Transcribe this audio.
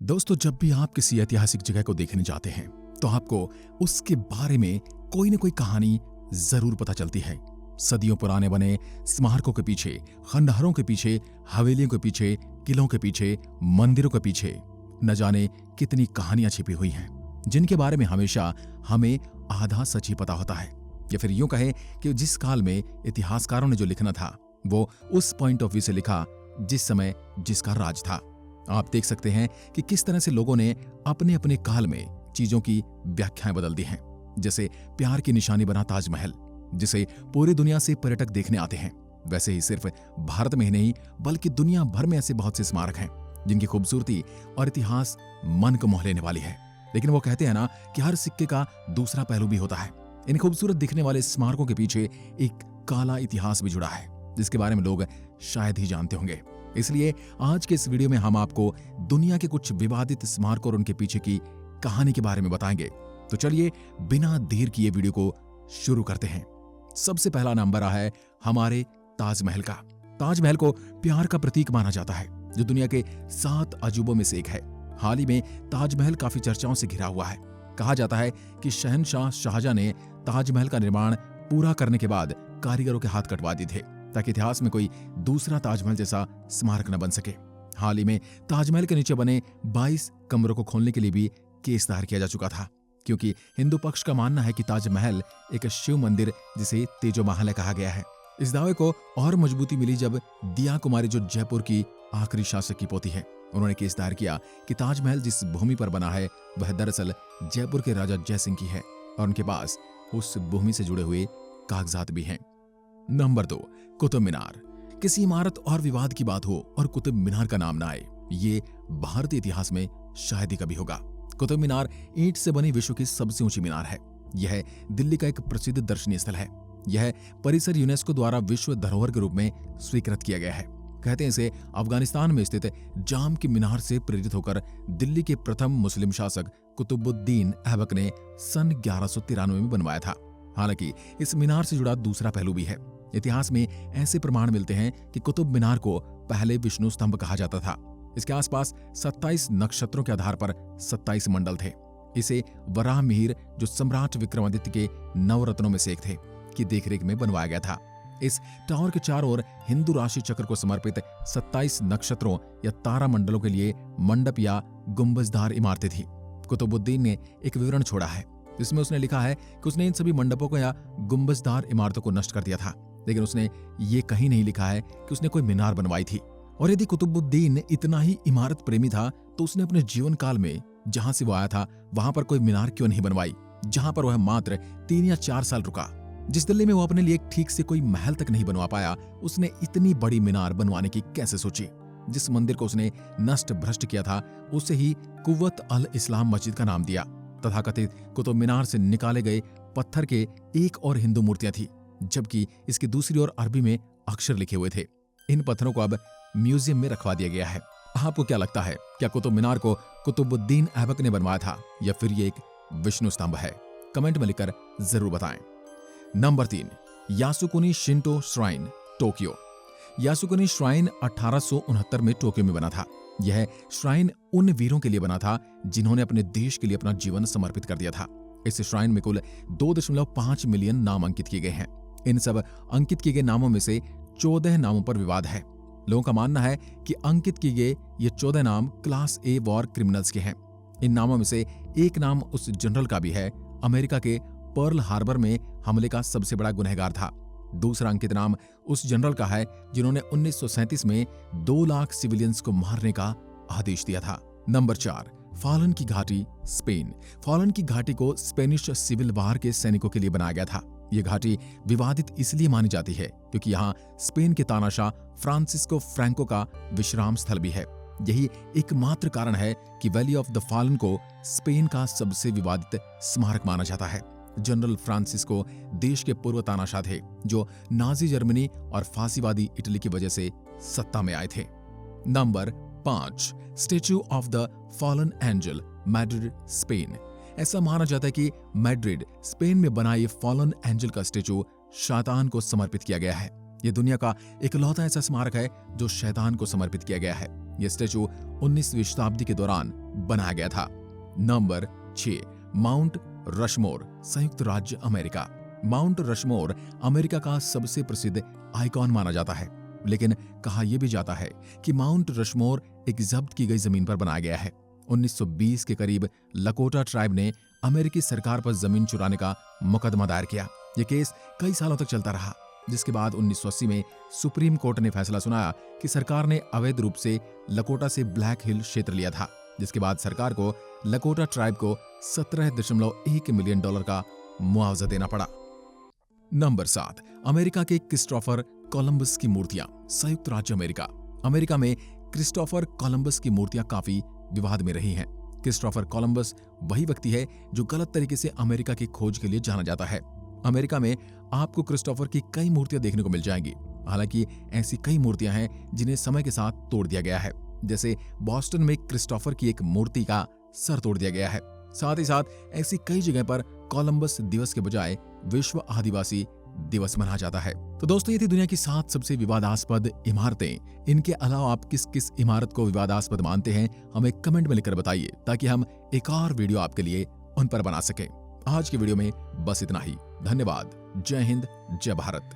दोस्तों, जब भी आप किसी ऐतिहासिक जगह को देखने जाते हैं तो आपको उसके बारे में कोई न कोई कहानी जरूर पता चलती है। सदियों पुराने बने स्मारकों के पीछे, खंडहरों के पीछे, हवेलियों के पीछे, किलों के पीछे, मंदिरों के पीछे न जाने कितनी कहानियां छिपी हुई हैं, जिनके बारे में हमेशा हमें आधा सच ही पता होता है। या फिर यूं कहें कि जिस काल में इतिहासकारों ने जो लिखना था वो उस पॉइंट ऑफ व्यू से लिखा जिस समय जिसका राज था। आप देख सकते हैं कि किस तरह से लोगों ने अपने अपने काल में चीजों की व्याख्याएं बदल दी हैं। जैसे प्यार की निशानी बना ताजमहल, जिसे पूरी दुनिया से पर्यटक देखने आते हैं, वैसे ही सिर्फ भारत में ही नहीं बल्कि दुनिया भर में ऐसे बहुत से स्मारक हैं जिनकी खूबसूरती और इतिहास मन को मोह लेने वाली है। लेकिन वो कहते हैं ना कि हर सिक्के का दूसरा पहलू भी होता है। इन खूबसूरत दिखने वाले स्मारकों के पीछे एक काला इतिहास भी जुड़ा है, जिसके बारे में लोग शायद ही जानते होंगे। इसलिए आज के इस वीडियो में हम आपको दुनिया के कुछ विवादित स्मारकों और उनके पीछे की कहानी के बारे में बताएंगे। तो चलिए बिना देर किए वीडियो को शुरू करते हैं। सबसे पहला नंबर आ है हमारे ताजमहल का। ताजमहल को प्यार का प्रतीक माना जाता है, जो दुनिया के 7 अजूबों में से एक है। हाल ही में ताजमहल काफी चर्चाओं से घिरा हुआ है। कहा जाता है कि शहंशाह शाहजहां ने ताजमहल का निर्माण पूरा करने के बाद कारीगरों के हाथ कटवा दिए थे, ताकि इतिहास में कोई दूसरा ताजमहल जैसा स्मारक न बन सके। हाल ही में ताजमहल के नीचे बने 22 कमरों को खोलने के लिए भी केस दायर किया जा चुका था, क्योंकि हिंदू पक्ष का मानना है कि ताजमहल एक शिव मंदिर जिसे तेजो महल कहा गया है। इस दावे को और मजबूती मिली जब दिया कुमारी, जो जयपुर की आखिरी शासक की पोती है, उन्होंने केस दायर किया कि ताजमहल जिस भूमि पर बना है वह दरअसल जयपुर के राजा जय सिंह की है और उनके पास उस भूमि से जुड़े हुए कागजात भी हैं। नंबर 2, कुतुब मीनार। किसी इमारत और विवाद की बात हो और कुतुब मीनार का नाम ना आए, ये भारतीय इतिहास में शायद ही कभी होगा। कुतुब मीनार ईंट से बनी विश्व की सबसे ऊंची मीनार है। यह दिल्ली का एक प्रसिद्ध दर्शनीय स्थल है। यह परिसर यूनेस्को द्वारा विश्व धरोहर के रूप में स्वीकृत किया गया है। कहते हैं इसे अफगानिस्तान में स्थित जाम की मीनार से प्रेरित होकर दिल्ली के प्रथम मुस्लिम शासक कुतुबुद्दीन ऐबक ने सन 1193 में बनवाया था। हालांकि इस मीनार से जुड़ा दूसरा पहलू भी है। इतिहास में ऐसे प्रमाण मिलते हैं कि कुतुब मीनार को पहले विष्णु स्तंभ कहा जाता था। इसके आसपास 27 नक्षत्रों के आधार पर 27 मंडल थे। इसे वराह मिहिर, जो सम्राट विक्रमादित्य के नवरत्नों में से एक थे, की देखरेख में बनवाया गया था। इस टावर के चारों ओर हिंदू राशि चक्र को समर्पित 27 नक्षत्रों या तारा मंडलों के लिए मंडप या गुंबजदार इमारतें थी। कुतुबुद्दीन ने एक विवरण छोड़ा है जिसमें उसने लिखा है कि उसने इन सभी मंडपों को या गुंबजदार इमारतों को नष्ट कर दिया था, लेकिन उसने ये कहीं नहीं लिखा है कि उसने कोई मीनार बनवाई थी। और यदि कुतुबुद्दीन इतना ही इमारत प्रेमी था तो उसने अपने जीवन काल में जहां से वो आया था वहां पर कोई मीनार क्यों नहीं बनवाई, जहां पर वह मात्र 3 या 4 साल रुका। जिस दिल्ली में वो अपने लिए ठीक से कोई महल तक नहीं बनवा पाया, उसने इतनी बड़ी मीनार बनवाने की कैसे सोची। जिस मंदिर को उसने नष्ट भ्रष्ट किया था उसे ही कुव्वत अल इस्लाम मस्जिद का नाम दिया। तथाकथित कुतुब मीनार से निकाले गए पत्थर के एक और हिंदू मूर्तियां थी, जबकि इसकी दूसरी ओर अरबी में अक्षर लिखे हुए थे। इन पत्थरों को अब म्यूजियम में रखवा दिया गया है। आपको क्या लगता है, क्या कुतुब मीनार को कुतुबुद्दीन ऐबक ने बनवाया था या फिर ये एक विष्णु स्तंभ है? कमेंट में लिखकर जरूर बताएं। Number 3, Yasukuni Shinto shrine, Tokyo. Yasukuni shrine 1869 में टोक्यो में बना था। यह श्राइन उन वीरों के लिए बना था जिन्होंने अपने देश के लिए अपना जीवन समर्पित कर दिया था। इस श्राइन में कुल 2.5 मिलियन नाम अंकित किए गए हैं। इन सब अंकित किए गए नामों में से 14 नामों पर विवाद है। लोगों का मानना है कि अंकित किए गए ये 14 नाम क्लास ए वॉर क्रिमिनल्स के हैं। इन नामों में से एक नाम उस जनरल का भी है अमेरिका के पर्ल हार्बर में हमले का सबसे बड़ा गुनहगार था। दूसरा अंकित नाम उस जनरल का है जिन्होंने 1937 में 2 लाख सिविलियंस को मारने का आदेश दिया था। नंबर 4, फॉलन की घाटी, स्पेन। फॉलन की घाटी को स्पेनिश सिविल वार के सैनिकों के लिए बनाया गया था। यह घाटी विवादित इसलिए मानी जाती है क्योंकि यहाँ स्पेन के तानाशाह फ्रांसिस्को फ्रैंको का विश्राम स्थल भी है। यही एकमात्र कारण है कि वैली ऑफ द फॉलन को स्पेन का सबसे विवादित स्मारक माना जाता है। जनरल फ्रांसिस्को देश के पूर्व तानाशाह थे जो नाजी जर्मनी और फांसीवादी इटली की वजह से सत्ता में आए थे। Number 5, statue of the fallen angel, Madrid, Spain. ऐसा माना जाता है कि मैड्रिड, स्पेन में बना ये फॉलन एंजल का स्टैच्यू शैतान को समर्पित किया गया है। यह दुनिया का इकलौता ऐसा स्मारक है जो शैतान को समर्पित किया गया है। यह स्टैच्यू 19वीं शताब्दी के दौरान बनाया गया था। नंबर 6, माउंट रशमोर, संयुक्त राज्य अमेरिका। माउंट रशमोर अमेरिका का सबसे प्रसिद्ध आइकॉन माना जाता है, लेकिन कहा यह भी जाता है कि माउंट रशमोर एक जब्त की गई जमीन पर बनाया गया है। 1920 के करीब लकोटा ट्राइब ने अमेरिकी सरकार पर जमीन चुराने का मुकदमा दायर किया। यह केस कई सालों तक चलता रहा, जिसके बाद 1980 में सुप्रीम कोर्ट ने फैसला सुनाया कि सरकार ने अवैध रूप से लकोटा से ब्लैक हिल क्षेत्र लिया था, जिसके बाद सरकार को लकोटा ट्राइब को $17.1 मिलियन का मुआवजा देना पड़ा। नंबर 7, अमेरिका के क्रिस्टोफर कोलंबस की मूर्तियां, संयुक्त राज्य अमेरिका। अमेरिका में क्रिस्टोफर कोलंबस की मूर्तियां काफी विवाद में रही हैं। क्रिस्टोफर कोलंबस वही व्यक्ति है जो गलत तरीके से अमेरिका की खोज के लिए जाना जाता है। अमेरिका में आपको क्रिस्टोफर की कई मूर्तियां देखने को मिल जाएंगी। हालांकि ऐसी कई मूर्तियां हैं जिन्हें समय के साथ तोड़ दिया गया है, जैसे बॉस्टन में क्रिस्टोफर की एक मूर्ति का सर तोड़ दिया गया है। साथ ही साथ ऐसी कई जगह पर कोलंबस दिवस के बजाय विश्व आदिवासी दिवस मनाया जाता है। तो दोस्तों, ये थी दुनिया की 7 सबसे विवादास्पद इमारतें। इनके अलावा आप किस किस इमारत को विवादास्पद मानते हैं, हमें कमेंट में लिखकर बताइए, ताकि हम एक और वीडियो आपके लिए उन पर बना सकें। आज की वीडियो में बस इतना ही। धन्यवाद। जय हिंद, जय भारत।